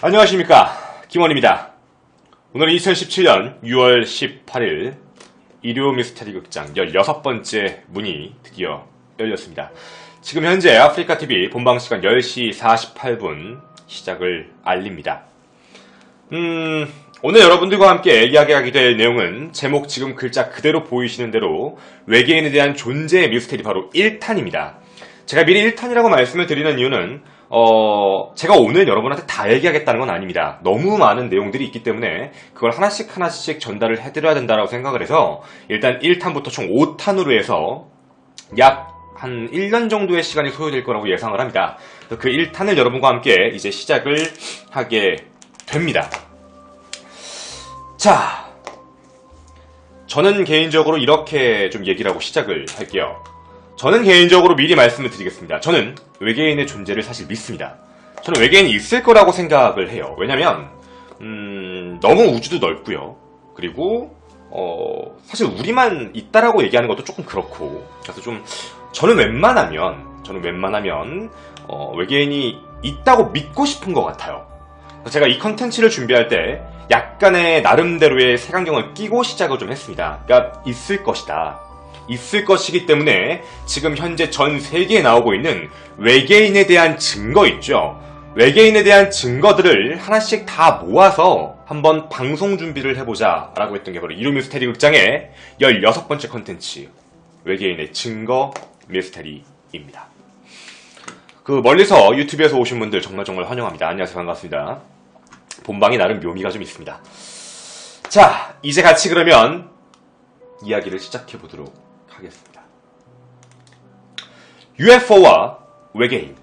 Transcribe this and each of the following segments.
안녕하십니까, 김원입니다. 오늘은 2017년 6월 18일 일요 미스터리 극장 16번째 문이 드디어 열렸습니다. 지금 현재 아프리카TV 본방시간 10시 48분 시작을 알립니다. 오늘 여러분들과 함께 이야기하게 될 내용은 제목 지금 글자 그대로 보이시는 대로 외계인에 대한 존재의 미스터리 바로 1탄입니다. 제가 미리 1탄이라고 말씀을 드리는 이유는 제가 오늘 여러분한테 다 얘기하겠다는 건 아닙니다. 너무 많은 내용들이 있기 때문에 그걸 하나씩 전달을 해드려야 된다고 생각을 해서 일단 1탄부터 총 5탄으로 해서 약 한 1년 정도의 시간이 소요될 거라고 예상을 합니다. 그 1탄을 여러분과 함께 이제 시작을 하게 됩니다. 자, 저는 개인적으로 이렇게 좀 얘기를 하고 시작을 할게요. 저는 개인적으로 미리 말씀을 드리겠습니다. 저는 외계인의 존재를 사실 믿습니다. 저는 외계인이 있을 거라고 생각을 해요. 왜냐면 너무 우주도 넓고요. 그리고 사실 우리만 있다라고 얘기하는 것도 조금 그렇고, 그래서 좀 저는 웬만하면 외계인이 있다고 믿고 싶은 것 같아요. 그래서 제가 이 컨텐츠를 준비할 때 약간의 나름대로의 색안경을 끼고 시작을 좀 했습니다. 그러니까 있을 것이다. 있을 것이기 때문에 지금 현재 전 세계에 나오고 있는 외계인에 대한 증거 있죠. 외계인에 대한 증거들을 하나씩 다 모아서 한번 방송 준비를 해보자 라고 했던 게 바로 일요 미스테리 극장의 16번째 컨텐츠 외계인의 증거 미스테리입니다. 그 멀리서 유튜브에서 오신 분들 정말 환영합니다. 안녕하세요, 반갑습니다. 본방이 나름 묘미가 좀 있습니다. 자, 이제 같이 그러면 이야기를 시작해보도록 하겠습니다. UFO와 외계인,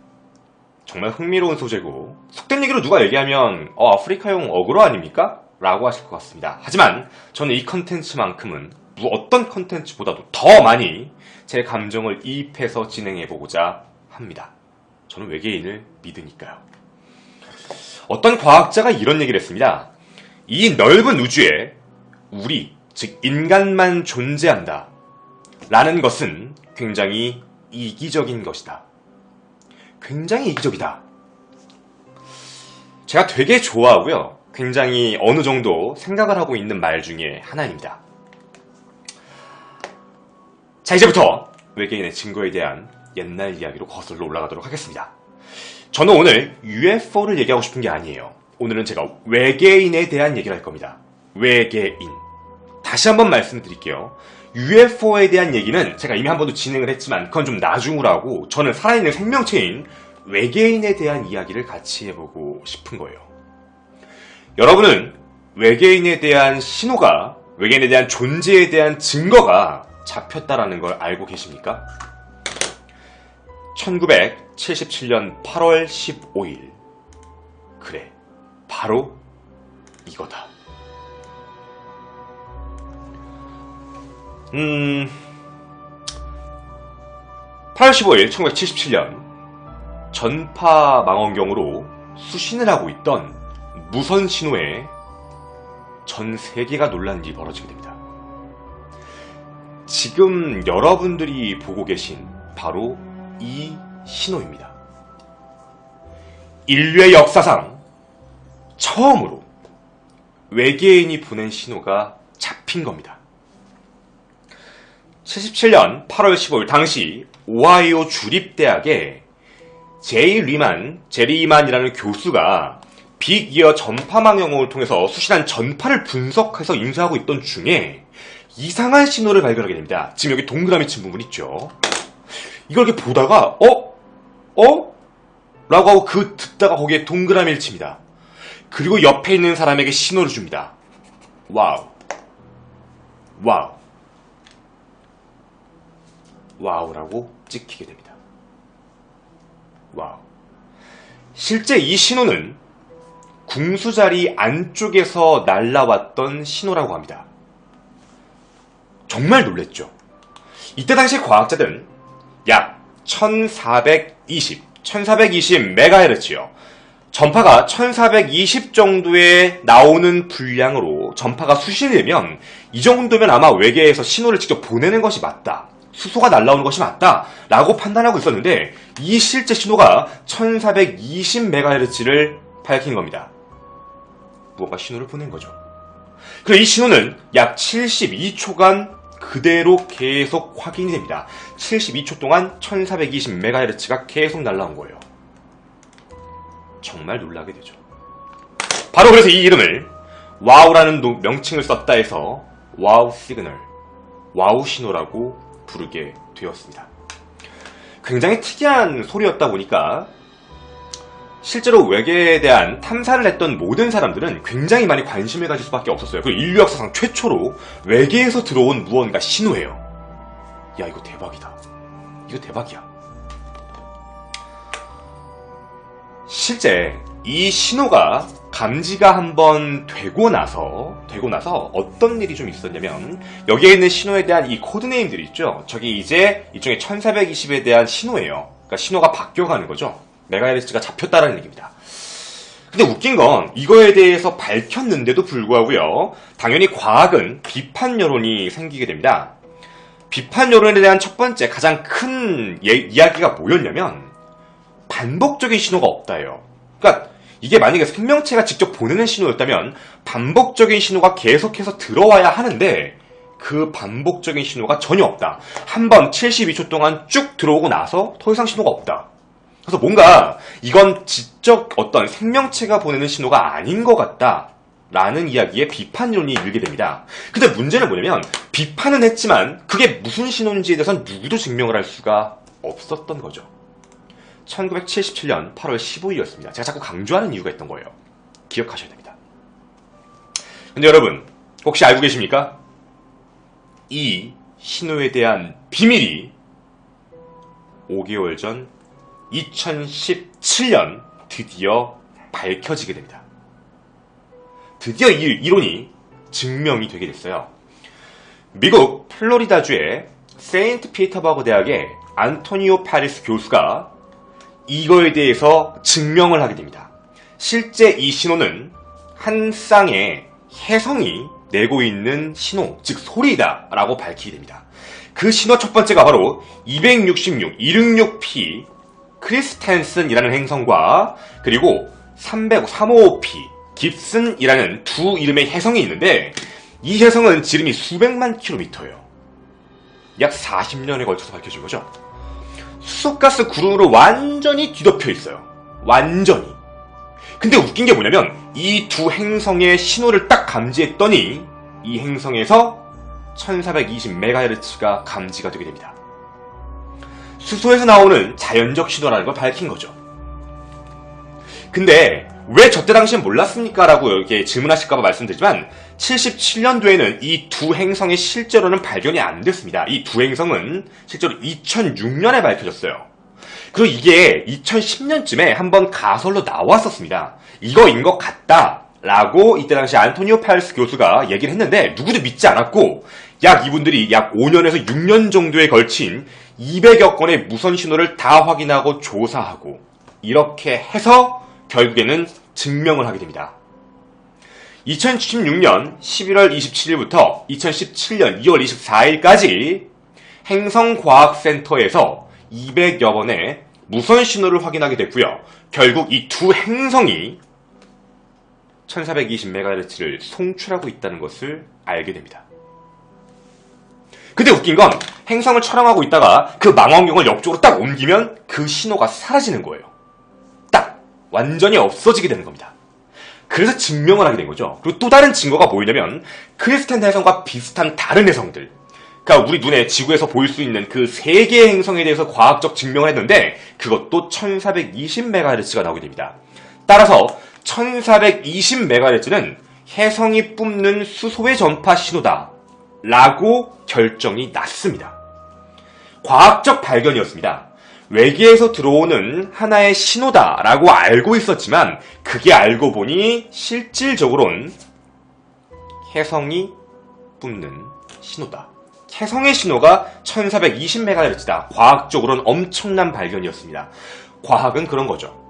정말 흥미로운 소재고 속된 얘기로 누가 얘기하면 아프리카용 어그로 아닙니까? 라고 하실 것 같습니다. 하지만 저는 이 컨텐츠만큼은 어떤 컨텐츠보다도 더 많이 제 감정을 이입해서 진행해보고자 합니다. 저는 외계인을 믿으니까요. 어떤 과학자가 이런 얘기를 했습니다. 이 넓은 우주에 우리, 즉 인간만 존재한다 라는 것은 굉장히 이기적인 것이다. 굉장히 이기적이다. 제가 되게 좋아하고요. 굉장히 어느 정도 생각을 하고 있는 말 중에 하나입니다. 자, 이제부터 외계인의 증거에 대한 옛날 이야기로 거슬러 올라가도록 하겠습니다. 저는 오늘 UFO를 얘기하고 싶은 게 아니에요. 오늘은 제가 외계인에 대한 얘기를 할 겁니다. 외계인. 다시 한번 말씀드릴게요. UFO에 대한 얘기는 제가 이미 한 번도 진행을 했지만 그건 좀 나중으로 하고, 저는 살아있는 생명체인 외계인에 대한 이야기를 같이 해보고 싶은 거예요. 여러분은 외계인에 대한 신호가, 외계인에 대한 존재에 대한 증거가 잡혔다라는 걸 알고 계십니까? 1977년 8월 15일. 그래, 바로 이거다. 8월 15일 1977년 전파 망원경으로 수신을 하고 있던 무선 신호에 전 세계가 놀란 일이 벌어지게 됩니다. 지금 여러분들이 보고 계신 바로 이 신호입니다. 인류의 역사상 처음으로 외계인이 보낸 신호가 잡힌 겁니다. 77년 8월 15일 당시 오하이오 주립대학의 제리 이만이라는 교수가 빅이어 전파망원경을 통해서 수신한 전파를 분석해서 인쇄하고 있던 중에 이상한 신호를 발견하게 됩니다. 지금 여기 동그라미 친 부분 있죠. 이걸 이렇게 보다가 라고 하고 듣다가 거기에 동그라미를 칩니다. 그리고 옆에 있는 사람에게 신호를 줍니다. 와우라고 찍히게 됩니다. 실제 이 신호는 궁수자리 안쪽에서 날라왔던 신호라고 합니다. 정말 놀랬죠. 이때 당시 과학자들은 약 1420MHz요. 전파가 1420 정도에 나오는 분량으로 전파가 수신되면 이 정도면 아마 외계에서 신호를 직접 보내는 것이 맞다. 수소가 날라오는 것이 맞다. 라고 판단하고 있었는데 이 실제 신호가 1420MHz를 밝힌 겁니다. 무언가 신호를 보낸 거죠. 그리고 이 신호는 약 72초간 그대로 계속 확인이 됩니다. 72초 동안 1420MHz가 계속 날라온 거예요. 정말 놀라게 되죠. 바로 그래서 이 이름을 와우라는 명칭을 썼다 해서 와우 시그널, 와우 신호라고 부르게 되었습니다. 굉장히 특이한 소리였다 보니까 실제로 외계에 대한 탐사를 했던 모든 사람들은 굉장히 많이 관심을 가질 수밖에 없었어요. 그리고 인류 역사상 최초로 외계에서 들어온 무언가 신호예요. 야, 이거 대박이다. 이거 대박이야. 실제 이 신호가 감지가 한번 되고 나서 어떤 일이 좀 있었냐면, 여기에 있는 신호에 대한 이 코드네임들이 있죠. 저기 이제 일종의 1420에 대한 신호예요. 그러니까 신호가 바뀌어가는 거죠. 메가헤르츠가 잡혔다라는 얘기입니다. 근데 웃긴 건 이거에 대해서 밝혔는데도 불구하고요, 당연히 과학은 비판 여론이 생기게 됩니다. 비판 여론에 대한 첫 번째 가장 큰 이야기가 뭐였냐면, 반복적인 신호가 없다예요. 그러니까 이게 만약에 생명체가 직접 보내는 신호였다면 반복적인 신호가 계속해서 들어와야 하는데, 그 반복적인 신호가 전혀 없다. 한번 72초 동안 쭉 들어오고 나서 더 이상 신호가 없다. 그래서 뭔가 이건 지적 어떤 생명체가 보내는 신호가 아닌 것 같다 라는 이야기에 비판론이 일게 됩니다. 근데 문제는 뭐냐면, 비판은 했지만 그게 무슨 신호인지에 대해서는 누구도 증명을 할 수가 없었던 거죠. 1977년 8월 15일이었습니다. 제가 자꾸 강조하는 이유가 있던 거예요. 기억하셔야 됩니다. 근데 여러분, 혹시 알고 계십니까? 이 신호에 대한 비밀이 5개월 전 2017년 드디어 밝혀지게 됩니다. 드디어 이 이론이 증명이 되게 됐어요. 미국 플로리다주의 세인트 피터버그 대학의 안토니오 파리스 교수가 이거에 대해서 증명을 하게 됩니다. 실제 이 신호는 한 쌍의 혜성이 내고 있는 신호, 즉 소리다 라고 밝히게 됩니다. 그 신호 첫 번째가 바로 266P 크리스텐슨이라는 행성과 그리고 355P 깁슨이라는 두 이름의 혜성이 있는데, 이 혜성은 지름이 수백만 킬로미터예요. 약 40년에 걸쳐서 밝혀진 거죠. 수소가스 구름으로 완전히 뒤덮여 있어요. 완전히. 근데 웃긴 게 뭐냐면, 이 두 행성의 신호를 딱 감지했더니 이 행성에서 1420MHz가 감지가 되게 됩니다. 수소에서 나오는 자연적 신호라는 걸 밝힌 거죠. 근데 왜 저때 당시엔 몰랐습니까? 라고 이렇게 질문하실까봐 말씀드리지만, 77년도에는 이 두 행성이 실제로는 발견이 안 됐습니다. 이 두 행성은 실제로 2006년에 밝혀졌어요. 그리고 이게 2010년쯤에 한번 가설로 나왔었습니다. 이거인 것 같다 라고 이때 당시 안토니오 파리스 교수가 얘기를 했는데, 누구도 믿지 않았고, 이분들이 약 5년에서 6년 정도에 걸친 200여 건의 무선 신호를 다 확인하고 조사하고 이렇게 해서 결국에는 증명을 하게 됩니다. 2016년 11월 27일부터 2017년 2월 24일까지 행성과학센터에서 200여 번의 무선 신호를 확인하게 됐고요. 결국 이 두 행성이 1420MHz를 송출하고 있다는 것을 알게 됩니다. 근데 웃긴 건, 행성을 촬영하고 있다가 그 망원경을 옆쪽으로 딱 옮기면 그 신호가 사라지는 거예요. 딱 완전히 없어지게 되는 겁니다. 그래서 증명을 하게 된 거죠. 그리고 또 다른 증거가 뭐냐면, 크리스텐 행성과 비슷한 다른 행성들, 그러니까 우리 눈에 지구에서 보일 수 있는 그 세 개의 행성에 대해서 과학적 증명을 했는데, 그것도 1420MHz가 나오게 됩니다. 따라서 1420MHz는 혜성이 뿜는 수소의 전파 신호다 라고 결정이 났습니다. 과학적 발견이었습니다. 외계에서 들어오는 하나의 신호다라고 알고 있었지만, 그게 알고 보니 실질적으로는 혜성이 뿜는 신호다. 혜성의 신호가 1420MHz다. 과학적으로는 엄청난 발견이었습니다. 과학은 그런 거죠.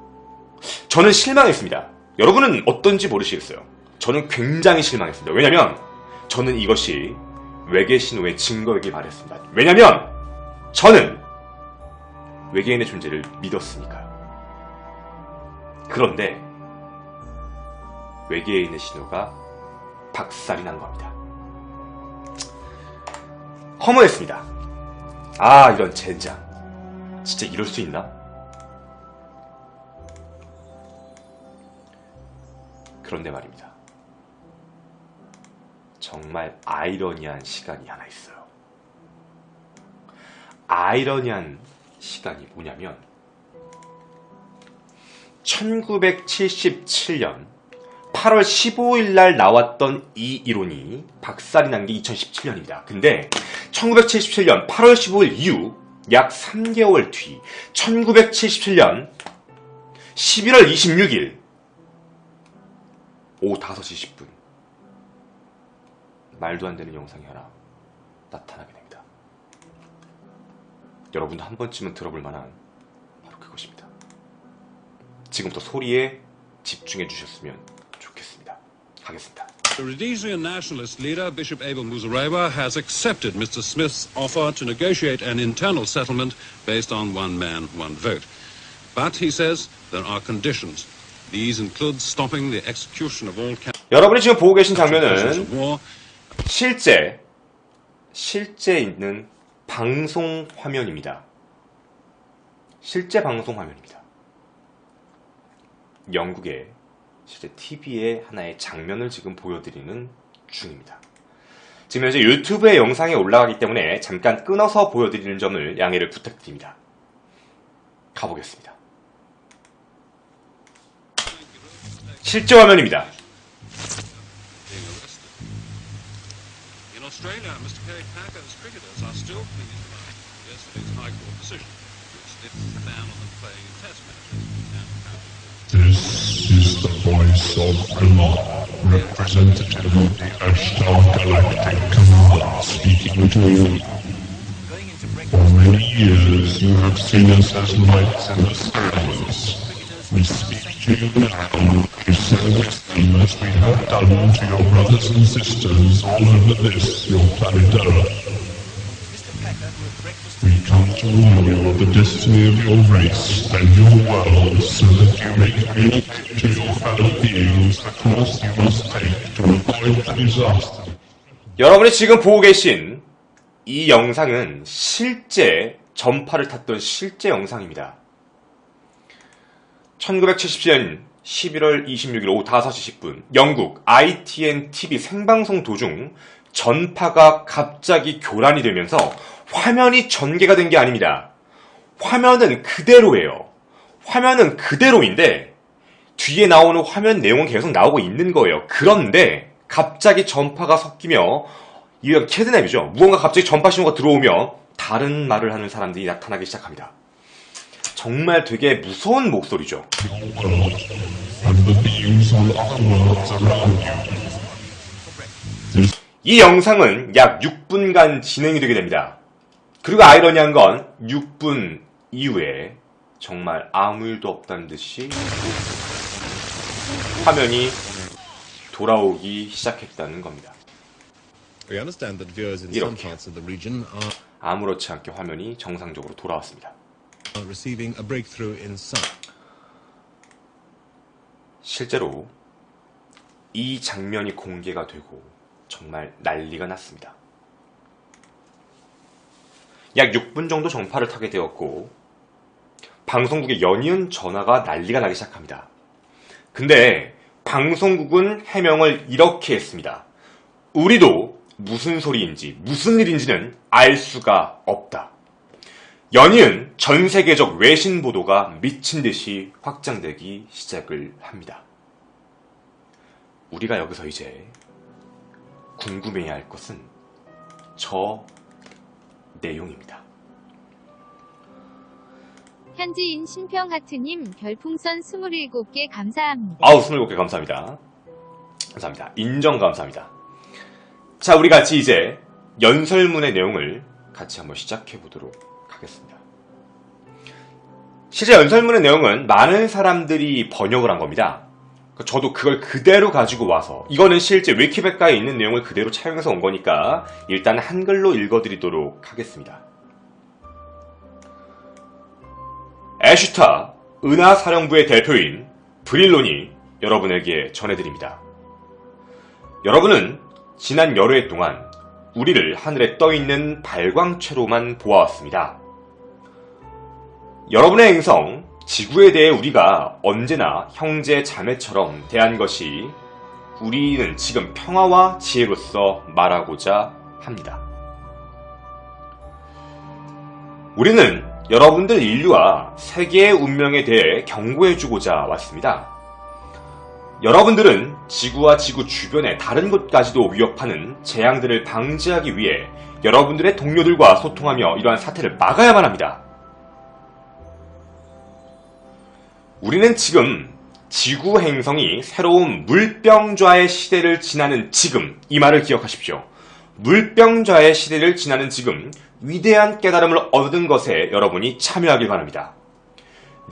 저는 실망했습니다. 여러분은 어떤지 모르시겠어요. 저는 굉장히 실망했습니다. 왜냐면 저는 이것이 외계 신호의 증거이길 바랬습니다. 왜냐면 저는 외계인의 존재를 믿었으니까요. 그런데 외계에 있는 신호가 박살이 난 겁니다. 허무했습니다. 아, 이런 젠장. 진짜 이럴 수 있나? 그런데 말입니다. 정말 아이러니한 시간이 하나 있어요. 아이러니한 시간이 뭐냐면 1977년 8월 15일 날 나왔던 이 이론이 박살이 난 게 2017년입니다. 근데 1977년 8월 15일 이후 약 3개월 뒤 1977년 11월 26일 오후 5시 10분 말도 안 되는 영상이 하나 나타나게 됩니다. 여러분도 한 번쯤은 들어볼 만한 바로 그것입니다. 지금부터 소리에 집중해 주셨으면 좋겠습니다. 하겠습니다. The Rhodesian nationalist leader, Bishop Abel Muzorewa, has accepted Mr. Smith's offer to negotiate an internal settlement based on one man, one vote. But, he says, there are conditions. These include stopping the execution of all 여러분이 지금 보고 계신 prisoners 장면은 of war. 실제 있는 방송 화면입니다. 실제 방송 화면입니다. 영국의 실제 TV의 하나의 장면을 지금 보여드리는 중입니다. 지금 현재 유튜브에 영상이 올라가기 때문에 잠깐 끊어서 보여드리는 점을 양해를 부탁드립니다. 가보겠습니다. 실제 화면입니다. In Australia, Mr. Kerry Packer's cricketers are still pleased about yesterday's High Court decision, which lifts the ban on them playing in Test matches. This is the voice of Allah, representative of the Ashtar Galactic Command, speaking to you. For many years you have seen us as lights in the skies. We speak to you now to service them as we have done to your brothers and sisters all over this, your planet Earth. We come to warn you of the destiny of your race and your world so that you may communicate to your fellow beings the course you must take to avoid the disaster. 여러분이 지금 보고 계신 이 영상은 실제 전파를 탔던 실제 영상입니다. 1977년 11월 26일 오후 5시 10분 영국 ITN TV 생방송 도중 전파가 갑자기 교란이 되면서 화면이 전개가 된 게 아닙니다. 화면은 그대로예요. 화면은 그대로인데 뒤에 나오는 화면 내용은 계속 나오고 있는 거예요. 그런데 갑자기 전파가 섞이며 이건 캐드냅이죠. 무언가 갑자기 전파 신호가 들어오며 다른 말을 하는 사람들이 나타나기 시작합니다. 정말 되게 무서운 목소리죠. Your world and the beings on other worlds around you. 이 영상은 약 6분간 진행이 되게 됩니다. 그리고 아이러니한 건 6분 이후에 정말 아무 일도 없다는 듯이 화면이 돌아오기 시작했다는 겁니다. We understand that viewers in some parts of the region are 아무렇지 않게 화면이 정상적으로 돌아왔습니다. receiving a breakthrough in some. 실제로 이 장면이 공개가 되고 정말 난리가 났습니다. 약 6분 정도 전파를 타게 되었고 방송국의 연이은 전화가 난리가 나기 시작합니다. 근데 방송국은 해명을 이렇게 했습니다. 우리도 무슨 소리인지 무슨 일인지는 알 수가 없다. 연이은 전 세계적 외신 보도가 미친 듯이 확장되기 시작을 합니다. 우리가 여기서 이제 궁금해야 할 것은 저 내용입니다. 현지인 신평하트님 별풍선 27개 감사합니다. 아우 27개 감사합니다. 감사합니다. 인정 감사합니다. 자, 우리 같이 이제 연설문의 내용을 같이 한번 시작해 보도록 하겠습니다. 실제 연설문의 내용은 많은 사람들이 번역을 한 겁니다. 저도 그걸 그대로 가지고 와서 이거는 실제 위키백과에 있는 내용을 그대로 차용해서 온 거니까 일단 한글로 읽어드리도록 하겠습니다. 애슈타 은하사령부의 대표인 브릴론이 여러분에게 전해드립니다. 여러분은 지난 여러 해 동안 우리를 하늘에 떠있는 발광체로만 보아왔습니다. 여러분의 행성, 지구에 대해 우리가 언제나 형제 자매처럼 대한 것이 우리는 지금 평화와 지혜로서 말하고자 합니다. 우리는 여러분들 인류와 세계의 운명에 대해 경고해주고자 왔습니다. 여러분들은 지구와 지구 주변의 다른 곳까지도 위협하는 재앙들을 방지하기 위해 여러분들의 동료들과 소통하며 이러한 사태를 막아야만 합니다. 우리는 지금 지구 행성이 새로운 물병좌의 시대를 지나는 지금, 이 말을 기억하십시오. 물병좌의 시대를 지나는 지금, 위대한 깨달음을 얻은 것에 여러분이 참여하길 바랍니다.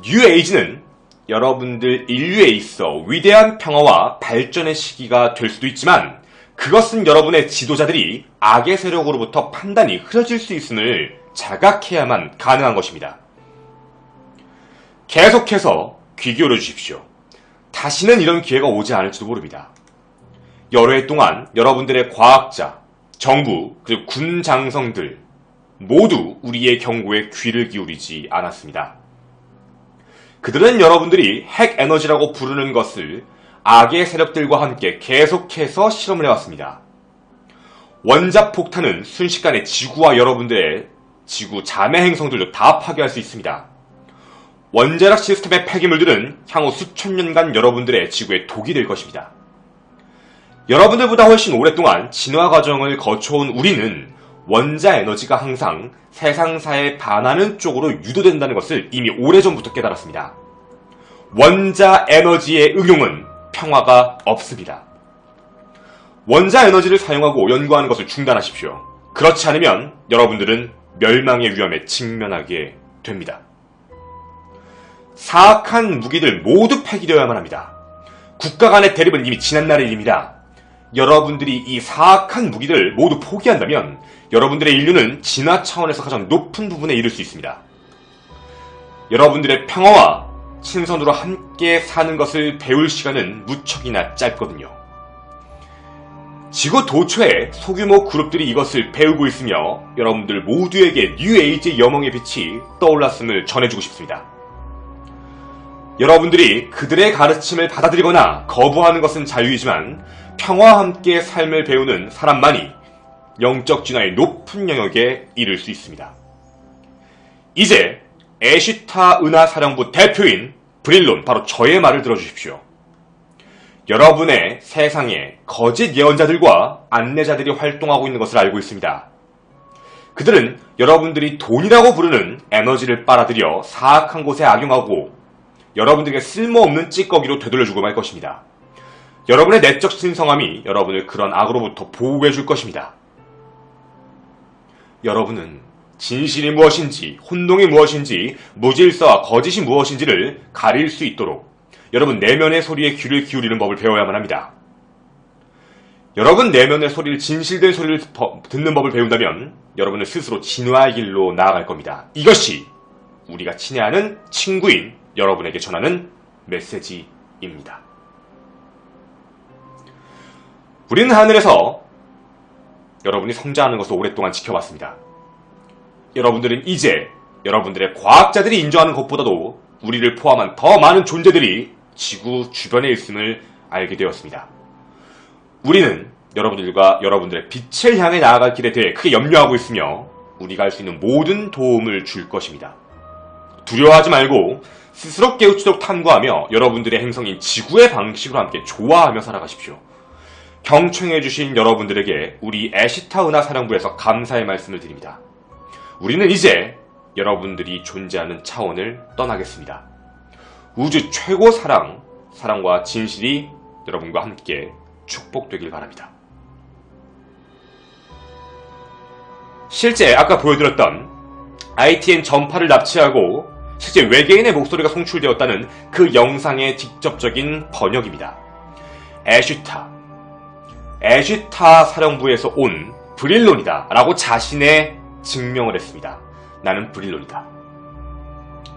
뉴에이지는 여러분들 인류에 있어 위대한 평화와 발전의 시기가 될 수도 있지만 그것은 여러분의 지도자들이 악의 세력으로부터 판단이 흐려질 수 있음을 자각해야만 가능한 것입니다. 계속해서 귀 기울여 주십시오. 다시는 이런 기회가 오지 않을지도 모릅니다. 여러 해 동안 여러분들의 과학자, 정부, 그리고 군 장성들 모두 우리의 경고에 귀를 기울이지 않았습니다. 그들은 여러분들이 핵 에너지라고 부르는 것을 악의 세력들과 함께 계속해서 실험을 해왔습니다. 원자폭탄은 순식간에 지구와 여러분들의 지구 자매 행성들도 다 파괴할 수 있습니다. 원자력 시스템의 폐기물들은 향후 수천 년간 여러분들의 지구에 독이 될 것입니다. 여러분들보다 훨씬 오랫동안 진화 과정을 거쳐온 우리는 원자 에너지가 항상 세상사에 반하는 쪽으로 유도된다는 것을 이미 오래전부터 깨달았습니다. 원자 에너지의 응용은 평화가 없습니다. 원자 에너지를 사용하고 연구하는 것을 중단하십시오. 그렇지 않으면 여러분들은 멸망의 위험에 직면하게 됩니다. 사악한 무기들 모두 폐기되어야만 합니다. 국가 간의 대립은 이미 지난날의 일입니다. 여러분들이 이 사악한 무기들 모두 포기한다면 여러분들의 인류는 진화 차원에서 가장 높은 부분에 이를 수 있습니다. 여러분들의 평화와 친선으로 함께 사는 것을 배울 시간은 무척이나 짧거든요. 지구 도처에 소규모 그룹들이 이것을 배우고 있으며 여러분들 모두에게 뉴에이지의 여몽의 빛이 떠올랐음을 전해주고 싶습니다. 여러분들이 그들의 가르침을 받아들이거나 거부하는 것은 자유이지만 평화와 함께 삶을 배우는 사람만이 영적 진화의 높은 영역에 이를 수 있습니다. 이제 에슈타 은하사령부 대표인 브릴론, 바로 저의 말을 들어주십시오. 여러분의 세상에 거짓 예언자들과 안내자들이 활동하고 있는 것을 알고 있습니다. 그들은 여러분들이 돈이라고 부르는 에너지를 빨아들여 사악한 곳에 악용하고 여러분들에게 쓸모없는 찌꺼기로 되돌려주고 말 것입니다. 여러분의 내적 신성함이 여러분을 그런 악으로부터 보호해 줄 것입니다. 여러분은 진실이 무엇인지, 혼동이 무엇인지, 무질서와 거짓이 무엇인지를 가릴 수 있도록 여러분 내면의 소리에 귀를 기울이는 법을 배워야만 합니다. 여러분 내면의 소리를, 진실된 소리를 듣는 법을 배운다면 여러분은 스스로 진화의 길로 나아갈 겁니다. 이것이 우리가 친애하는 친구인 여러분에게 전하는 메시지입니다. 우리는 하늘에서 여러분이 성장하는 것을 오랫동안 지켜봤습니다. 여러분들은 이제 여러분들의 과학자들이 인정하는 것보다도 우리를 포함한 더 많은 존재들이 지구 주변에 있음을 알게 되었습니다. 우리는 여러분들과 여러분들의 빛을 향해 나아갈 길에 대해 크게 염려하고 있으며 우리가 할 수 있는 모든 도움을 줄 것입니다. 두려워하지 말고 스스로 깨우치도록 탐구하며 여러분들의 행성인 지구의 방식으로 함께 좋아하며 살아가십시오. 경청해주신 여러분들에게 우리 에시타 은하사령부에서 감사의 말씀을 드립니다. 우리는 이제 여러분들이 존재하는 차원을 떠나겠습니다. 우주 최고 사랑과 진실이 여러분과 함께 축복되길 바랍니다. 실제 아까 보여드렸던 ITN 전파를 납치하고 실제 외계인의 목소리가 송출되었다는 그 영상의 직접적인 번역입니다. 에슈타 사령부에서 온 브릴론이다 라고 자신의 증명을 했습니다. 나는 브릴론이다.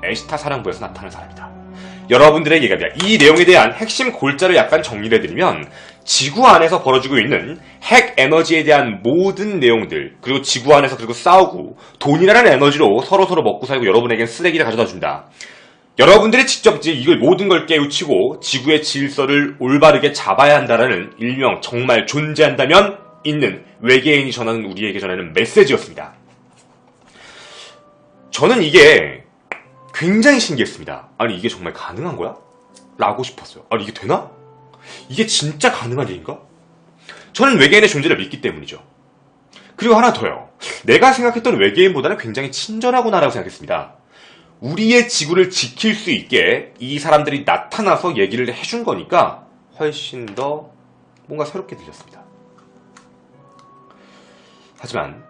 에슈타 사령부에서 나타난 사람이다. 여러분들에게 얘기합니다. 이 내용에 대한 핵심 골자를 약간 정리를 해드리면 지구 안에서 벌어지고 있는 핵 에너지에 대한 모든 내용들, 그리고 지구 안에서 그리고 싸우고 돈이라는 에너지로 서로서로 먹고 살고 여러분에겐 쓰레기를 가져다 준다. 여러분들이 직접 이걸 모든 걸 깨우치고 지구의 질서를 올바르게 잡아야 한다라는 일명 정말 존재한다면 있는 외계인이 전하는 우리에게 전하는 메시지였습니다. 저는 이게 굉장히 신기했습니다. 아니 이게 정말 가능한 거야? 라고 싶었어요. 아니 이게 되나? 이게 진짜 가능한 일인가? 저는 외계인의 존재를 믿기 때문이죠. 그리고 하나 더요. 내가 생각했던 외계인보다는 굉장히 친절하구나라고 생각했습니다. 우리의 지구를 지킬 수 있게 이 사람들이 나타나서 얘기를 해준 거니까 훨씬 더 뭔가 새롭게 들렸습니다. 하지만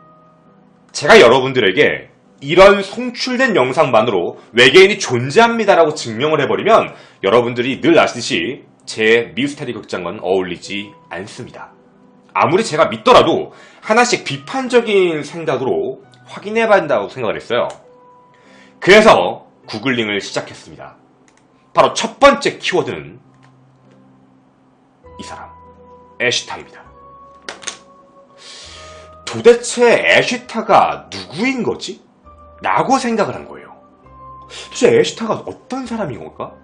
제가 여러분들에게 이런 송출된 영상만으로 외계인이 존재합니다라고 증명을 해버리면 여러분들이 늘 아시듯이 제 미스테리 극장과는 어울리지 않습니다. 아무리 제가 믿더라도 하나씩 비판적인 생각으로 확인해봐야 한다고 생각을 했어요. 그래서 구글링을 시작했습니다. 바로 첫 번째 키워드는 이 사람, 애쉬타입니다. 도대체 애쉬타가 누구인 거지? 라고 생각을 한 거예요. 도대체 애쉬타가 어떤 사람인 걸까?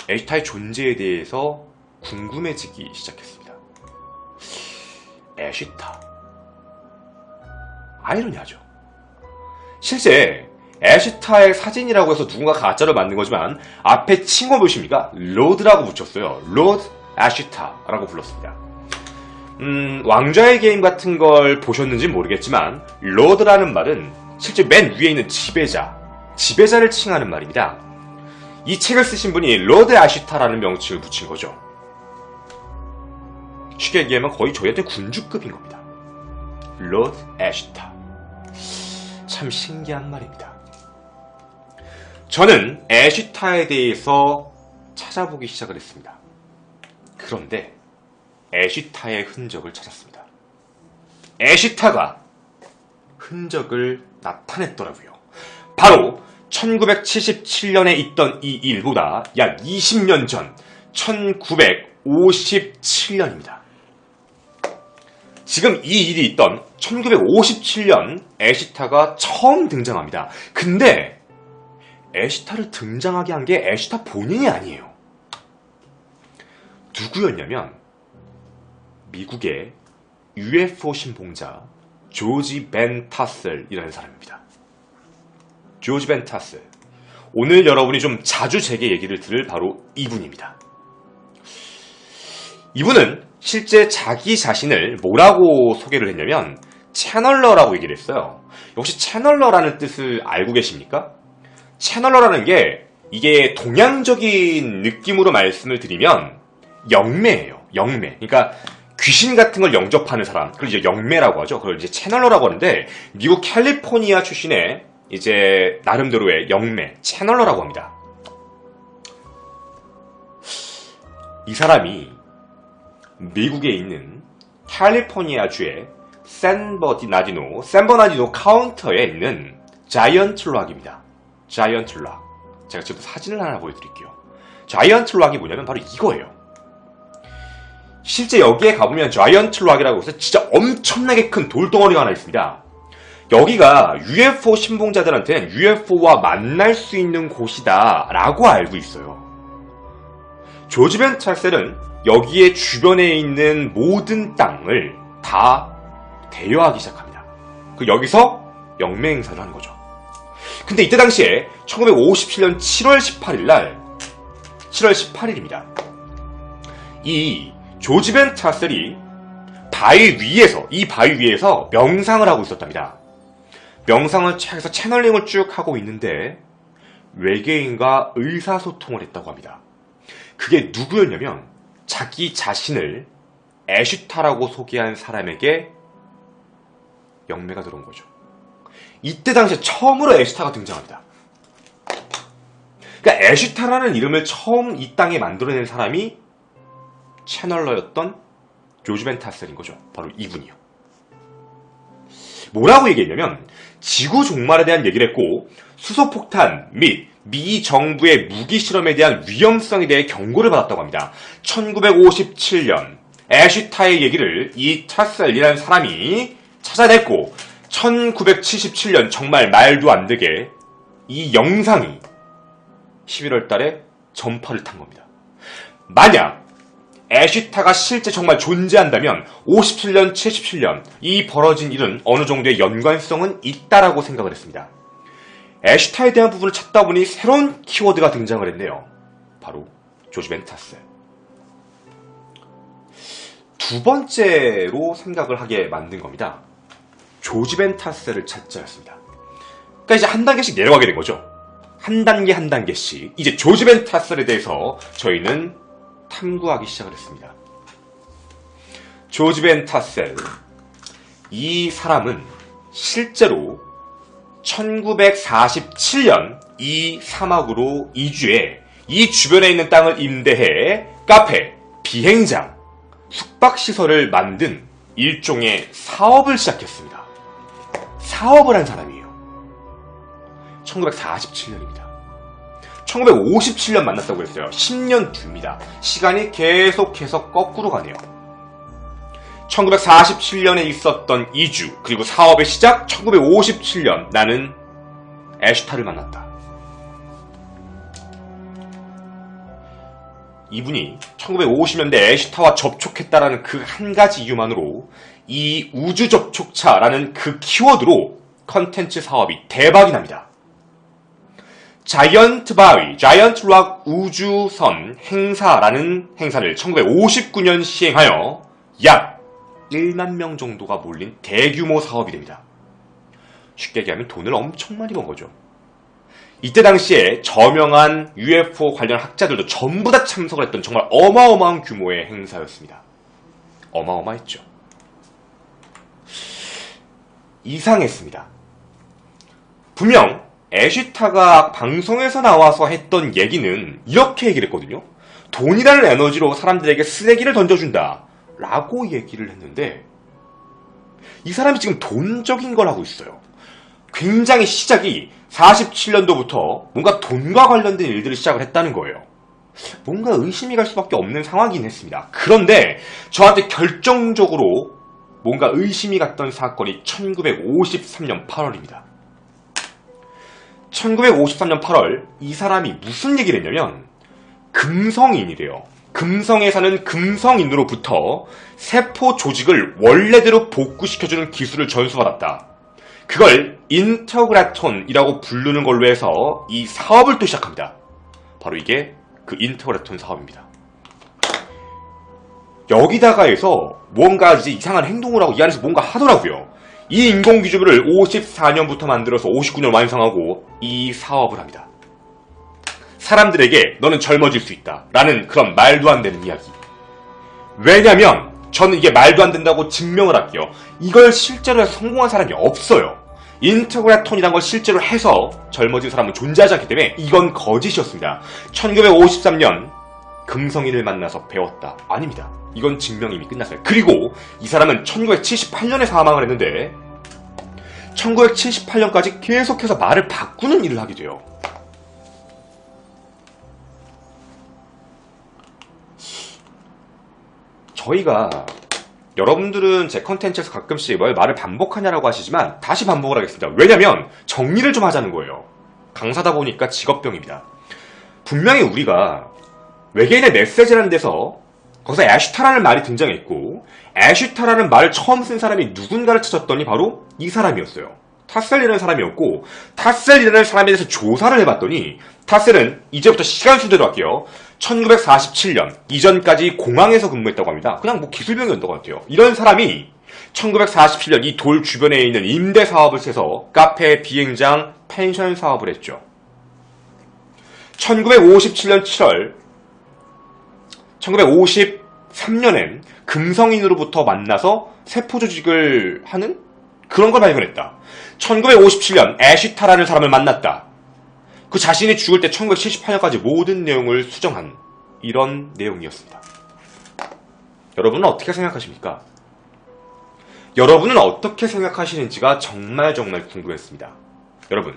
애쉬타의 존재에 대해서 궁금해지기 시작했습니다. 애쉬타. 아이러니하죠. 실제 애쉬타의 사진이라고 해서 누군가 가짜로 만든 거지만 앞에 칭호 보십니까? 로드라고 붙였어요. 로드 애쉬타라고 불렀습니다. 왕좌의 게임 같은 걸 보셨는지 모르겠지만 로드라는 말은 실제 맨 위에 있는 지배자를 칭하는 말입니다. 이 책을 쓰신 분이 로드 애쉬타라는 명칭을 붙인 거죠. 쉽게 얘기하면 거의 저희한테 군주급인 겁니다. 로드 애쉬타. 참 신기한 말입니다. 저는 애쉬타에 대해서 찾아보기 시작을 했습니다. 그런데 애쉬타의 흔적을 찾았습니다. 애쉬타가 흔적을 나타냈더라고요. 바로 1977년에 있던 이 일보다 약 20년 전 1957년입니다. 지금 이 일이 있던 1957년 애쉬타가 처음 등장합니다. 근데 애쉬타를 등장하게 한 게 애쉬타 본인이 아니에요. 누구였냐면 미국의 UFO 신봉자 조지 벤 타셀이라는 사람입니다. 조지 벤 타셀. 오늘 여러분이 좀 자주 제게 얘기를 들을 바로 이분입니다. 이분은 실제 자기 자신을 뭐라고 소개를 했냐면 채널러라고 얘기를 했어요. 혹시 채널러라는 뜻을 알고 계십니까? 채널러라는 게 이게 동양적인 느낌으로 말씀을 드리면 영매예요. 영매. 그러니까 귀신 같은 걸 영접하는 사람. 그걸 이제 영매라고 하죠. 그걸 이제 채널러라고 하는데 미국 캘리포니아 출신의 이제 나름대로의 영매, 채널러라고 합니다. 이 사람이 미국에 있는 캘리포니아주의 샌버나디노 카운터에 있는 자이언트 락입니다. 자이언트 락. 제가 지금 사진을 하나 보여드릴게요. 자이언트 락이 뭐냐면 바로 이거예요. 실제 여기에 가보면 자이언트 락이라고 해서 진짜 엄청나게 큰 돌덩어리가 하나 있습니다. 여기가 UFO 신봉자들한테는 UFO와 만날 수 있는 곳이다 라고 알고 있어요. 조지 벤 타셀은 여기에 주변에 있는 모든 땅을 다 대여하기 시작합니다. 여기서 영매 행사를 하는 거죠. 근데 이때 당시에 1957년 7월 18일 날 7월 18일입니다. 이 조지 벤 타셀이 이 바위 위에서 명상을 하고 있었답니다. 명상을 해서 채널링을 쭉 하고 있는데 외계인과 의사소통을 했다고 합니다. 그게 누구였냐면 자기 자신을 애쉬타라고 소개한 사람에게 영매가 들어온 거죠. 이때 당시에 처음으로 애쉬타가 등장합니다. 그러니까 애쉬타라는 이름을 처음 이 땅에 만들어낸 사람이 채널러였던 조지 벤 타셀인 거죠. 바로 이분이요. 뭐라고 얘기했냐면 지구 종말에 대한 얘기를 했고 수소폭탄 및 미 정부의 무기 실험에 대한 위험성에 대해 경고를 받았다고 합니다. 1957년 애쉬타의 얘기를 이 타셀이라는 사람이 찾아냈고 1977년 정말 말도 안 되게 이 영상이 11월 달에 전파를 탄 겁니다. 만약 애쉬타가 실제 정말 존재한다면 57년, 77년 이 벌어진 일은 어느 정도의 연관성은 있다라고 생각을 했습니다. 애쉬타에 대한 부분을 찾다 보니 새로운 키워드가 등장을 했네요. 바로 조지 벤 타셀. 두 번째로 생각을 하게 만든 겁니다. 조지 벤 타셀을 찾자였습니다. 그러니까 이제 한 단계씩 내려가게 된 거죠. 한 단계 한 단계씩 이제 조지 벤 타셀에 대해서 저희는 탐구하기 시작을 했습니다. 조지 벤 타셀. 이 사람은 실제로 1947년 이 사막으로 이주해 이 주변에 있는 땅을 임대해 카페, 비행장, 숙박시설을 만든 일종의 사업을 시작했습니다. 사업을 한 사람이에요. 1947년입니다. 1957년 만났다고 했어요. 10년 뒤입니다. 시간이 계속해서 거꾸로 가네요. 1947년에 있었던 이주, 그리고 사업의 시작 1957년 나는 애쉬타를 만났다. 이분이 1950년대 애쉬타와 접촉했다라는 그 한 가지 이유만으로 이 우주접촉차라는 그 키워드로 컨텐츠 사업이 대박이 납니다. 자이언트 바위, 자이언트 락 우주선 행사라는 행사를 1959년 시행하여 약 1만 명 정도가 몰린 대규모 사업이 됩니다. 쉽게 얘기하면 돈을 엄청 많이 번 거죠. 이때 당시에 저명한 UFO 관련 학자들도 전부 다 참석을 했던 정말 어마어마한 규모의 행사였습니다. 어마어마했죠. 이상했습니다. 분명 애쉬타가 방송에서 나와서 했던 얘기는 이렇게 얘기를 했거든요. 돈이라는 에너지로 사람들에게 쓰레기를 던져준다 라고 얘기를 했는데 이 사람이 지금 돈적인 걸 하고 있어요. 굉장히 시작이 47년도부터 뭔가 돈과 관련된 일들을 시작을 했다는 거예요. 뭔가 의심이 갈 수밖에 없는 상황이긴 했습니다. 그런데 저한테 결정적으로 뭔가 의심이 갔던 사건이 1953년 8월입니다. 1953년 8월 이 사람이 무슨 얘기를 했냐면 금성인이래요. 금성에 사는 금성인으로부터 세포 조직을 원래대로 복구시켜주는 기술을 전수받았다. 그걸 인터그라톤이라고 부르는 걸로 해서 이 사업을 또 시작합니다. 바로 이게 그 인터그라톤 사업입니다. 여기다가 해서 뭔가 이제 이상한 행동을 하고 이 안에서 뭔가 하더라고요. 이 인공기주부를 54년부터 만들어서 59년 완성하고 이 사업을 합니다. 사람들에게 너는 젊어질 수 있다 라는 그런 말도 안 되는 이야기. 왜냐면 저는 이게 말도 안 된다고 증명을 할게요. 이걸 실제로 해서 성공한 사람이 없어요. 인터그라톤이란 걸 실제로 해서 젊어진 사람은 존재하지 않기 때문에 이건 거짓이었습니다. 1953년 금성인을 만나서 배웠다. 아닙니다. 이건 증명이 이미 끝났어요. 그리고 이 사람은 1978년에 사망을 했는데 1978년까지 계속해서 말을 바꾸는 일을 하게 돼요. 저희가 여러분들은 제 컨텐츠에서 가끔씩 왜 말을 반복하냐라고 하시지만 다시 반복을 하겠습니다. 왜냐면 정리를 좀 하자는 거예요. 강사다 보니까 직업병입니다. 분명히 우리가 외계인의 메시지라는 데서 거기서 애쉬타라는 말이 등장했고 애쉬타라는 말을 처음 쓴 사람이 누군가를 찾았더니 바로 이 사람이었어요. 타셀이라는 사람이었고 타셀이라는 사람에 대해서 조사를 해봤더니 타셀은 이제부터 시간 순대로 할게요. 1947년 이전까지 공항에서 근무했다고 합니다. 그냥 뭐 기술병이었던 것 같아요. 이런 사람이 1947년 이 돌 주변에 있는 임대 사업을 해서 카페, 비행장, 펜션 사업을 했죠. 1957년 7월 1953년엔 금성인으로부터 만나서 세포조직을 하는 그런 걸 발견했다. 1957년 애쉬타라는 사람을 만났다. 그 자신이 죽을 때 1978년까지 모든 내용을 수정한 이런 내용이었습니다. 여러분은 어떻게 생각하십니까? 여러분은 어떻게 생각하시는지가 정말 궁금했습니다. 여러분,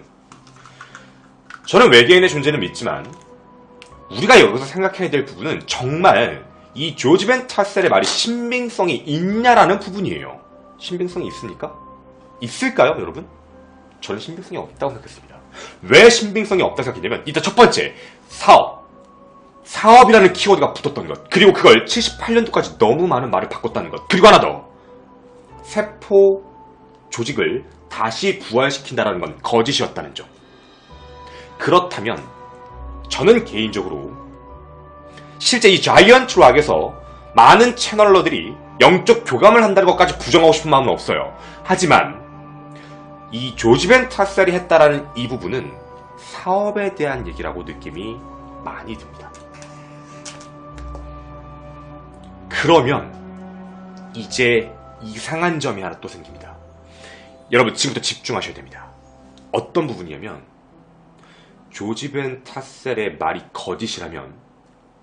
저는 외계인의 존재는 믿지만 우리가 여기서 생각해야 될 부분은 정말 이 조지 벤 타셀의 말이 신빙성이 있냐라는 부분이에요. 신빙성이 있습니까? 있을까요, 여러분? 저는 신빙성이 없다고 생각했습니다. 왜 신빙성이 없다고 생각했냐면 일단 첫 번째, 사업이라는 키워드가 붙었던 것, 그리고 그걸 78년도까지 너무 많은 말을 바꿨다는 것, 그리고 하나 더, 세포 조직을 다시 부활시킨다는 건 거짓이었다는 점. 그렇다면 저는 개인적으로 실제 이 자이언트 락에서 많은 채널러들이 영적 교감을 한다는 것까지 부정하고 싶은 마음은 없어요. 하지만 이 조지 벤 타셀이 했다라는 이 부분은 사업에 대한 얘기라고 느낌이 많이 듭니다. 그러면 이제 이상한 점이 하나 또 생깁니다. 여러분 지금부터 집중하셔야 됩니다. 어떤 부분이냐면 조지 벤 타셀의 말이 거짓이라면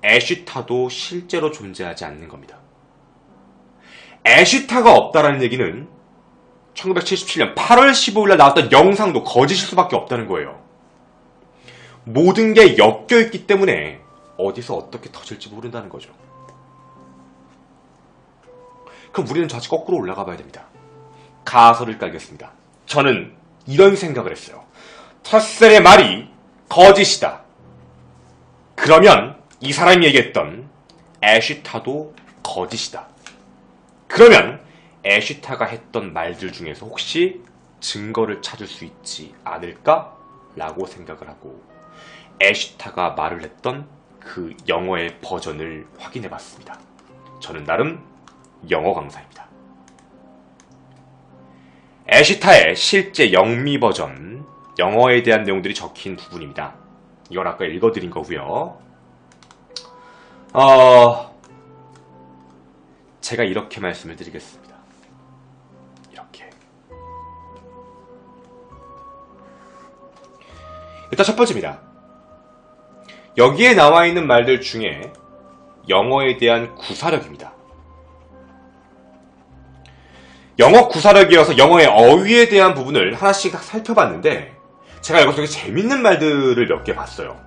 애쉬타도 실제로 존재하지 않는 겁니다. 애쉬타가 없다라는 얘기는 1977년 8월 15일날 나왔던 영상도 거짓일 수밖에 없다는 거예요. 모든 게 엮여있기 때문에 어디서 어떻게 터질지 모른다는 거죠. 그럼 우리는 다시 거꾸로 올라가 봐야 됩니다. 가설을 깔겠습니다. 저는 이런 생각을 했어요. 타셀의 말이 거짓이다. 그러면 이 사람이 얘기했던 애쉬타도 거짓이다. 그러면 애쉬타가 했던 말들 중에서 혹시 증거를 찾을 수 있지 않을까? 라고 생각을 하고 애쉬타가 말을 했던 그 영어의 버전을 확인해 봤습니다. 저는 나름 영어 강사입니다. 애쉬타의 실제 영미 버전, 영어에 대한 내용들이 적힌 부분입니다. 이건 아까 읽어드린 거고요. 제가 이렇게 말씀을 드리겠습니다. 이렇게. 일단 첫 번째입니다. 여기에 나와 있는 말들 중에 영어에 대한 구사력입니다. 영어 구사력이어서 영어의 어휘에 대한 부분을 하나씩 살펴봤는데 제가 여기서 재밌는 말들을 몇 개 봤어요.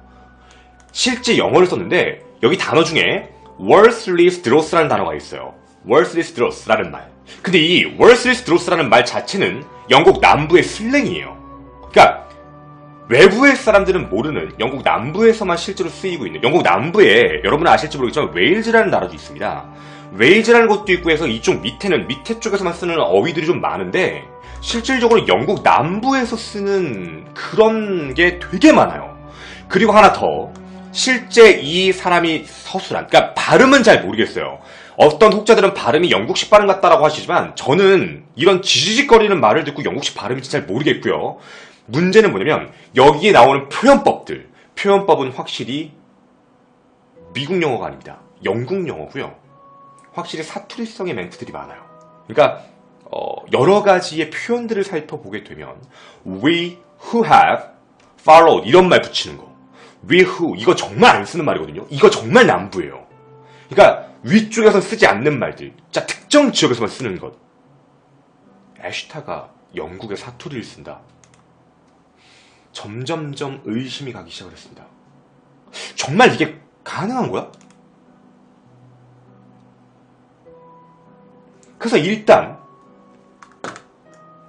실제 영어를 썼는데 여기 단어 중에 worthless dross라는 단어가 있어요. worthless dross라는 말. 근데 이 worthless dross라는 말 자체는 영국 남부의 슬랭이에요. 그러니까 외부의 사람들은 모르는 영국 남부에서만 실제로 쓰이고 있는, 영국 남부에 여러분은 아실지 모르겠지만 웨일즈라는 나라도 있습니다. 웨일즈라는 곳도 있고 해서 이쪽 밑에는 밑에 쪽에서만 쓰는 어휘들이 좀 많은데 실질적으로 영국 남부에서 쓰는 그런 게 되게 많아요. 그리고 하나 더, 실제 이 사람이 서술한, 그러니까 발음은 잘 모르겠어요. 어떤 혹자들은 발음이 영국식 발음 같다라고 하시지만 저는 이런 지지직거리는 말을 듣고 영국식 발음인지 잘 모르겠고요. 문제는 뭐냐면 여기에 나오는 표현법은 확실히 미국 영어가 아닙니다. 영국 영어고요. 확실히 사투리성의 멘트들이 많아요. 그러니까 여러 가지의 표현들을 살펴보게 되면 we who have followed 이런 말 붙이는 거, we who, 이거 정말 안 쓰는 말이거든요. 이거 정말 남부예요. 그러니까 위쪽에서 쓰지 않는 말들, 자 특정 지역에서만 쓰는 것. 애쉬타가 영국의 사투리를 쓴다. 점점점 의심이 가기 시작을 했습니다. 정말 이게 가능한 거야? 그래서 일단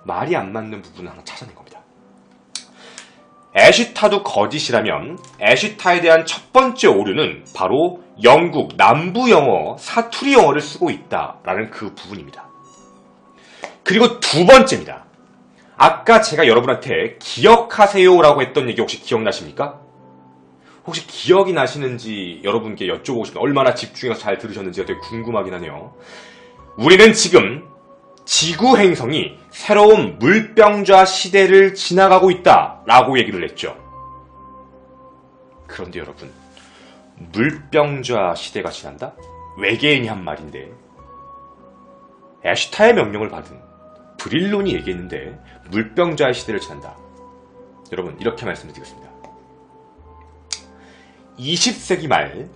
말이 안 맞는 부분을 하나 찾아낸 겁니다. 애쉬타도 거짓이라면 애쉬타에 대한 첫 번째 오류는 바로 영국 남부 영어, 사투리 영어를 쓰고 있다라는 그 부분입니다. 그리고 두 번째입니다. 아까 제가 여러분한테 기억하세요라고 했던 얘기 혹시 기억나십니까? 혹시 기억이 나시는지 여러분께 여쭤보고 싶습니다. 얼마나 집중해서 잘 들으셨는지가 되게 궁금하긴 하네요. 우리는 지금 지구 행성이 새로운 물병좌 시대를 지나가고 있다라고 얘기를 했죠. 그런데 여러분, 물병좌 시대가 지난다? 외계인이 한 말인데 애쉬타의 명령을 받은 브릴론이 얘기했는데 물병좌의 시대를 지난다. 여러분 이렇게 말씀드리겠습니다. 20세기 말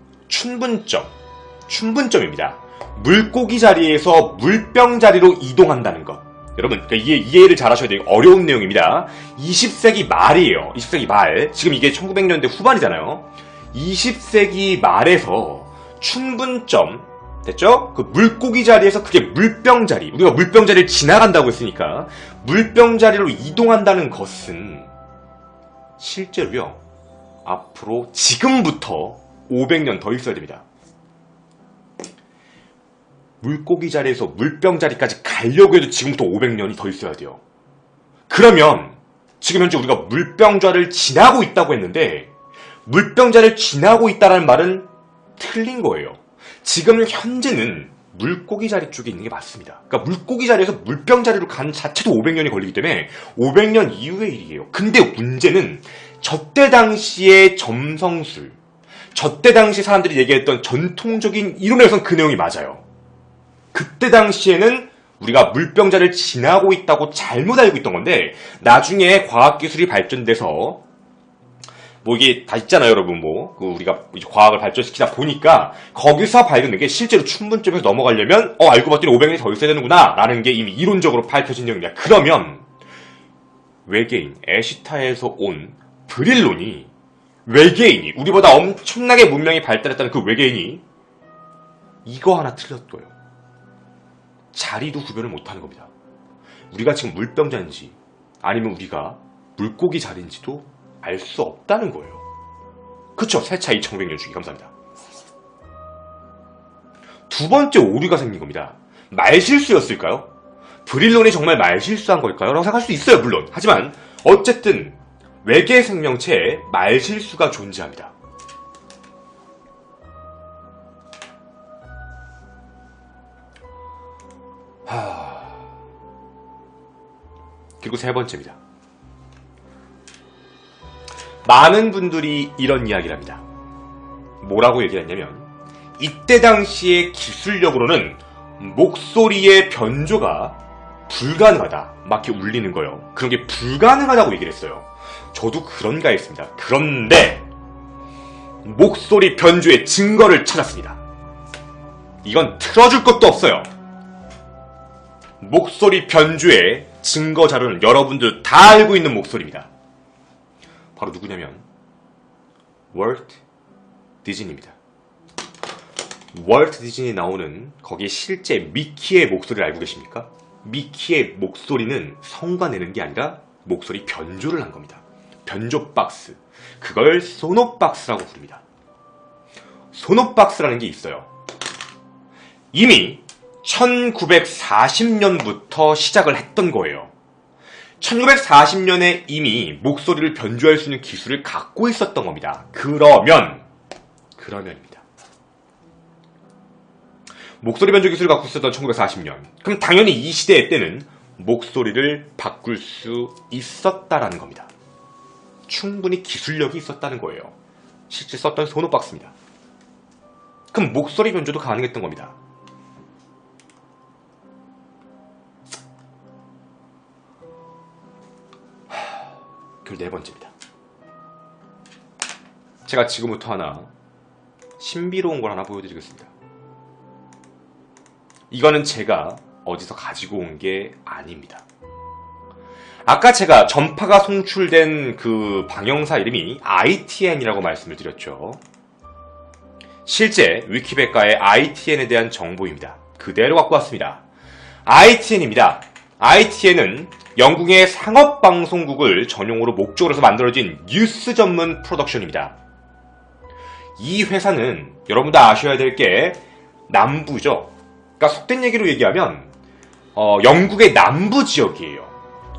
춘분점입니다. 물고기 자리에서 물병 자리로 이동한다는 것. 여러분 그러니까 이해를 잘 하셔야 돼요. 어려운 내용입니다. 20세기 말이에요. 20세기 말. 지금 이게 1900년대 후반이잖아요. 20세기 말에서 충분점 됐죠? 그 물고기 자리에서 그게 물병 자리, 우리가 물병 자리를 지나간다고 했으니까 물병 자리로 이동한다는 것은 실제로요, 앞으로 지금부터 500년 더 있어야 됩니다. 물고기 자리에서 물병 자리까지 가려고 해도 지금부터 500년이 더 있어야 돼요. 그러면 지금 현재 우리가 물병 자리를 지나고 있다고 했는데 물병 자리를 지나고 있다는 말은 틀린 거예요. 지금 현재는 물고기 자리 쪽에 있는 게 맞습니다. 그러니까 물고기 자리에서 물병 자리로 가는 자체도 500년이 걸리기 때문에 500년 이후의 일이에요. 근데 문제는 저때 당시의 점성술, 저때 당시 사람들이 얘기했던 전통적인 이론에선 그 내용이 맞아요. 그때 당시에는 우리가 물병 자리를 지나고 있다고 잘못 알고 있던 건데 나중에 과학기술이 발전돼서 뭐 이게 다 있잖아요, 여러분. 우리가 과학을 발전시키다 보니까 거기서 발견된 게 실제로 춘분점에서 넘어가려면 알고 봤더니 500년이 더 있어야 되는구나 라는 게 이미 이론적으로 밝혀진 내용이야. 그러면 외계인 에시타에서 온 브릴론이 외계인이 우리보다 엄청나게 문명이 발달했다는 그 외계인이 이거 하나 틀렸어요. 자리도 구별을 못하는 겁니다. 우리가 지금 물병자인지 아니면 우리가 물고기 자리인지도 알 수 없다는 거예요. 그쵸? 세차 2500년 주기 감사합니다. 두 번째 오류가 생긴 겁니다. 말실수였을까요? 브릴론이 정말 말실수한 걸까요? 라고 생각할 수 있어요, 물론. 하지만 어쨌든 외계 생명체에 말실수가 존재합니다. 그리고 세 번째입니다. 많은 분들이 이런 이야기를 합니다. 뭐라고 얘기를 했냐면 이때 당시의 기술력으로는 목소리의 변조가 불가능하다. 막 이렇게 울리는 거예요. 그런 게 불가능하다고 얘기를 했어요. 저도 그런가 했습니다. 그런데 목소리 변조의 증거를 찾았습니다. 이건 틀어줄 것도 없어요. 목소리 변조의 증거 자료는 여러분들 다 알고 있는 목소리입니다. 바로 누구냐면 월트 디즈니입니다. 월트 디즈니 나오는 거기 실제 미키의 목소리를 알고 계십니까? 미키의 목소리는 성과 내는 게 아니라 목소리 변조를 한 겁니다. 변조 박스. 그걸 소노박스라고 부릅니다. 소노박스라는 게 있어요. 이미 1940년부터 시작을 했던 거예요. 1940년에 이미 목소리를 변조할 수 있는 기술을 갖고 있었던 겁니다. 그러면입니다. 목소리 변조 기술을 갖고 있었던 1940년. 그럼 당연히 이 시대 때는 목소리를 바꿀 수 있었다라는 겁니다. 충분히 기술력이 있었다는 거예요. 실제 썼던 소노박스입니다. 그럼 목소리 변조도 가능했던 겁니다. 그리고 네 번째입니다. 제가 지금부터 하나 신비로운 걸 하나 보여드리겠습니다. 이거는 제가 어디서 가지고 온 게 아닙니다. 아까 제가 전파가 송출된 그 방영사 이름이 ITN이라고 말씀을 드렸죠. 실제 위키백과의 ITN에 대한 정보입니다. 그대로 갖고 왔습니다. ITN입니다. ITN은 영국의 상업방송국을 전용으로 목적으로 해서 만들어진 뉴스 전문 프로덕션입니다. 이 회사는 여러분도 아셔야 될 게 남부죠. 그러니까 속된 얘기로 얘기하면 영국의 남부 지역이에요.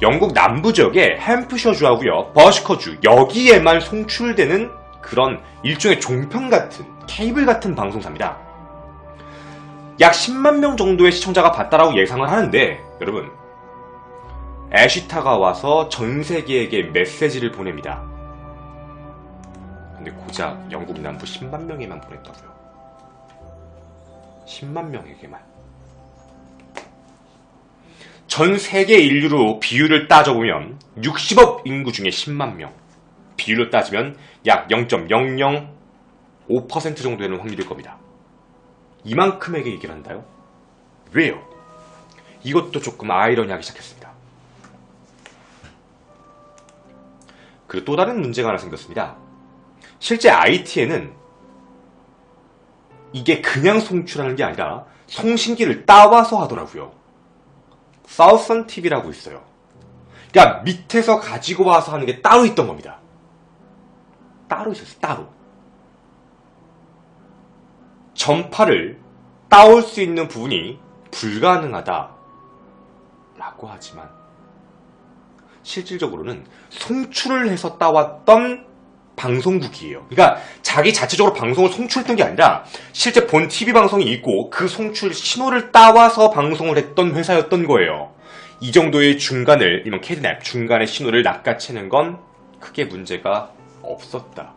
영국 남부 지역의 햄프셔주하고요, 버시커주 여기에만 송출되는 그런 일종의 종편 같은 케이블 같은 방송사입니다. 약 10만 명 정도의 시청자가 봤다라고 예상을 하는데 여러분, 애쉬타가 와서 전 세계에게 메시지를 보냅니다. 근데 고작 영국 남부 10만 명에만 보냈다고요. 10만 명에게만. 전 세계 인류로 비율을 따져보면 60억 인구 중에 10만 명. 비율로 따지면 약 0.005% 정도 되는 확률일 겁니다. 이만큼에게 얘기를 한다요? 왜요? 이것도 조금 아이러니하기 시작했습니다. 그리고 또 다른 문제가 하나 생겼습니다. 실제 ITN은 이게 그냥 송출하는 게 아니라 송신기를 따와서 하더라고요. 사우선 TV라고 있어요. 그러니까 밑에서 가지고 와서 하는 게 따로 있던 겁니다. 따로 있었어요. 따로. 전파를 따올 수 있는 부분이 불가능하다 라고 하지만 실질적으로는 송출을 해서 따왔던 방송국이에요. 그러니까 자기 자체적으로 방송을 송출했던 게 아니라 실제 본 TV 방송이 있고 그 송출 신호를 따와서 방송을 했던 회사였던 거예요. 이 정도의 중간을, 이런 캐드냅 중간의 신호를 낚아채는 건 크게 문제가 없었다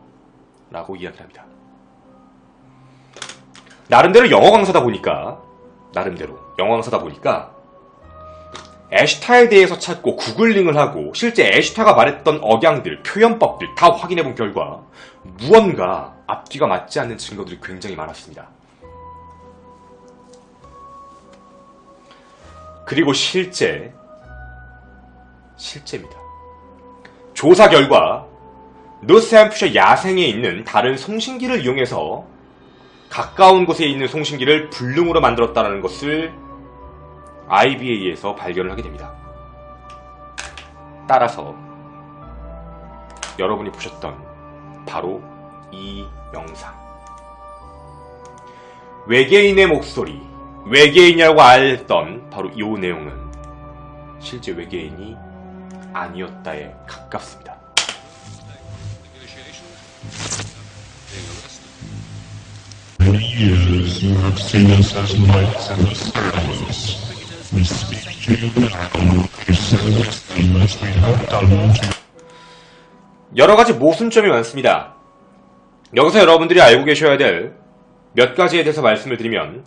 라고 이야기를 합니다. 나름대로 영어 강사다 보니까 애슈타에 대해서 찾고 구글링을 하고 실제 애슈타가 말했던 억양들, 표현법들 다 확인해본 결과 무언가 앞뒤가 맞지 않는 증거들이 굉장히 많았습니다. 그리고 실제입니다. 조사 결과 노스햄프셔 야생에 있는 다른 송신기를 이용해서 가까운 곳에 있는 송신기를 불능으로 만들었다는 것을 IBA에서 발견을 하게 됩니다. 따라서 여러분이 보셨던 바로 이 영상, 외계인의 목소리, 외계인이라고 알던 바로 이 내용은 실제 외계인이 아니었다에 가깝습니다. Many years you have seen us as lights in the stars. We speak to you now to say the same as we have done to 여러가지 모순점이 많습니다. 여기서 여러분들이 알고 계셔야 될 몇 가지에 대해서 말씀을 드리면,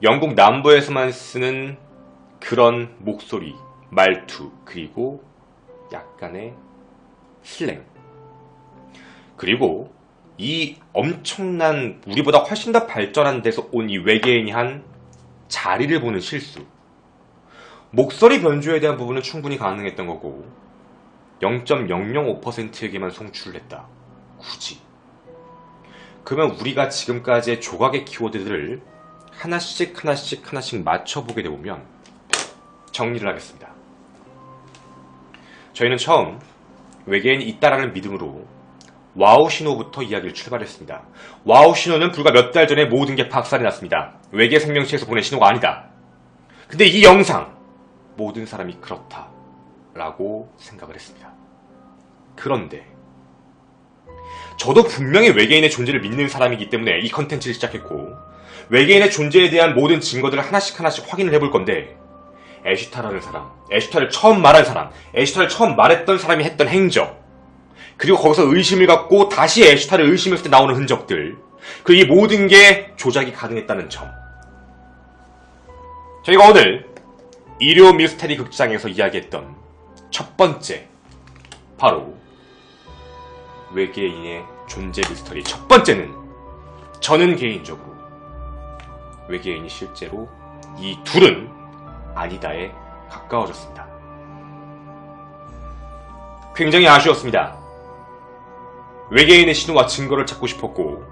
영국 남부에서만 쓰는 그런 목소리, 말투, 그리고 약간의 슬랭, 그리고 이 엄청난, 우리보다 훨씬 더 발전한 데서 온 이 외계인이 한 자리를 보는 실수, 목소리 변조에 대한 부분은 충분히 가능했던 거고 0.005%에게만 송출을 했다. 굳이. 그러면 우리가 지금까지의 조각의 키워드들을 하나씩 맞춰보게 되보면 정리를 하겠습니다. 저희는 처음 외계인이 있다라는 믿음으로 와우 신호부터 이야기를 출발했습니다. 와우 신호는 불과 몇 달 전에 모든 게 박살이 났습니다. 외계 생명체에서 보낸 신호가 아니다. 근데 이 영상, 모든 사람이 그렇다 라고 생각을 했습니다. 그런데 저도 분명히 외계인의 존재를 믿는 사람이기 때문에 이 컨텐츠를 시작했고, 외계인의 존재에 대한 모든 증거들을 하나씩 확인을 해볼 건데, 애슈타라는 사람, 애슈타를 처음 말한 사람, 애슈타를 처음 말했던 사람이 했던 행적, 그리고 거기서 의심을 갖고 다시 애슈타를 의심했을 때 나오는 흔적들, 이 모든 게 조작이 가능했다는 점. 저희가 오늘 일요 미스테리 극장에서 이야기했던 첫 번째, 바로 외계인의 존재 미스터리. 첫 번째는 저는 개인적으로 외계인이 실제로 이 둘은 아니다에 가까워졌습니다. 굉장히 아쉬웠습니다. 외계인의 신호와 증거를 찾고 싶었고,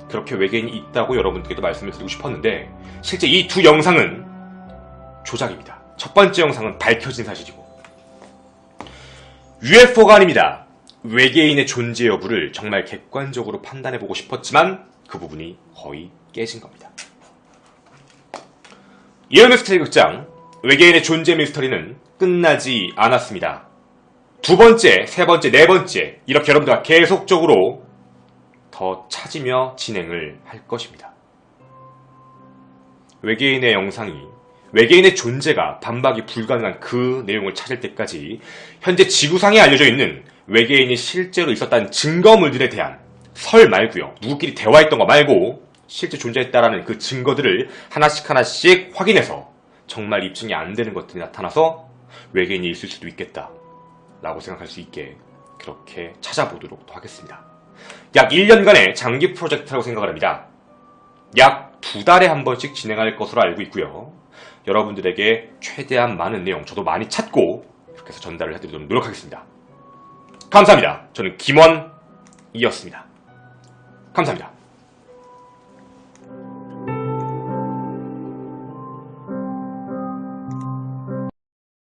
그렇게 외계인이 있다고 여러분들께도 말씀을 드리고 싶었는데, 실제 이 두 영상은 조작입니다. 첫 번째 영상은 밝혀진 사실이고, UFO가 아닙니다. 외계인의 존재 여부를 정말 객관적으로 판단해보고 싶었지만 그 부분이 거의 깨진 겁니다. 일요 미스터리 극장 외계인의 존재 미스터리는 끝나지 않았습니다. 두 번째, 세 번째, 네 번째, 이렇게 여러분들과 계속적으로 더 찾으며 진행을 할 것입니다. 외계인의 영상이, 외계인의 존재가 반박이 불가능한 그 내용을 찾을 때까지 현재 지구상에 알려져 있는 외계인이 실제로 있었다는 증거물들에 대한 설 말고요, 누구끼리 대화했던 거 말고 실제 존재했다라는 그 증거들을 하나씩 확인해서 정말 입증이 안 되는 것들이 나타나서 외계인이 있을 수도 있겠다 라고 생각할 수 있게 그렇게 찾아보도록 하겠습니다. 약 1년간의 장기 프로젝트라고 생각을 합니다. 약 2달에 한 번씩 진행할 것으로 알고 있고요. 여러분들에게 최대한 많은 내용, 저도 많이 찾고 이렇게 해서 전달을 해드리도록 노력하겠습니다. 감사합니다. 저는 김원이었습니다. 감사합니다.